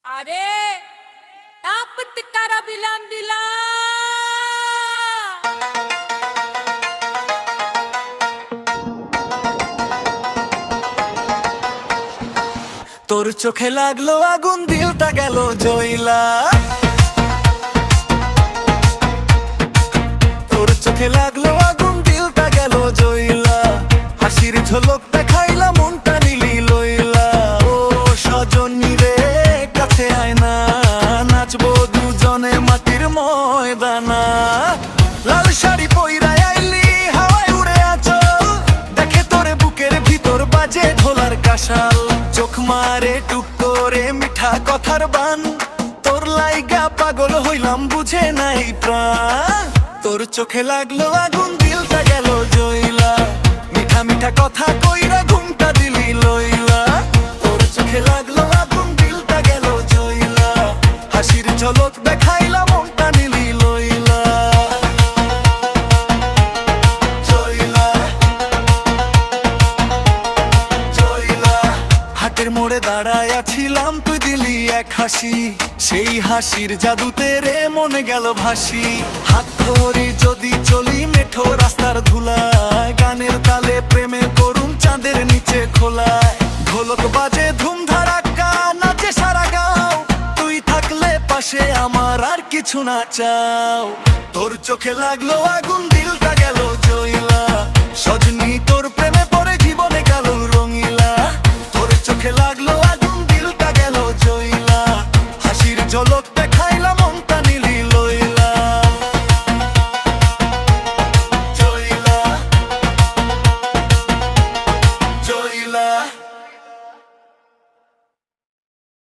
अरे तारा बिलान दिला তোর চোখে লাগলো আগুন, দিলটা গেল জয়লা। তোর চোখে লাগলো আগুন, দিলটা গেল জয়লা। হাসির ঝলক দেখাইলা, মনটা নিলি লইলা। ও সজনী রে, কাছে আয় না, নাচবো দুজনে মাটির ময়দানা। লাল শাড়ি পইরা আইলি, হাওয়ায় উড়ে আঁচল, দেখে তোরে বুকের ভিতর বাজে ঢোলার কাশাল। চোখ মারে টুক করে মিঠা কথার বান, তোর লাইগা পাগল হইলাম বুঝে নাই প্রাণ। তোর চোখে লাগলো আগুন, দিলটা গেল জয়লা। মিঠা মিঠা কথা কইরা ঘুমটা দিলি লইলা। তোর চোখে লাগলো আগুন, দিলটা গেল জয়লা। হাসির ঝলক দেখাইলা, মনটা নিলি লইলা। হাটের মোড়ে দাঁড়ায় আছিলাম, তুই দিলি এক হাসি। সেই হাসির জাদুতে রে মনে গেল ভাসি। হাত ধরে যদি চলি মেঠো রাস্তার ধুলায়, গানের তালে প্রেমে করুম চাঁদের নিচে খোলায়। ঢোলক বাজে ধুম ধারাক্কা, নাচে সারা গাও। তুই থাকলে পাশে আমার আর কিছু না চাও। তোর চোখে লাগলো আগুন, দিলটা গেল জয়লা। সজনী তোর প্রেম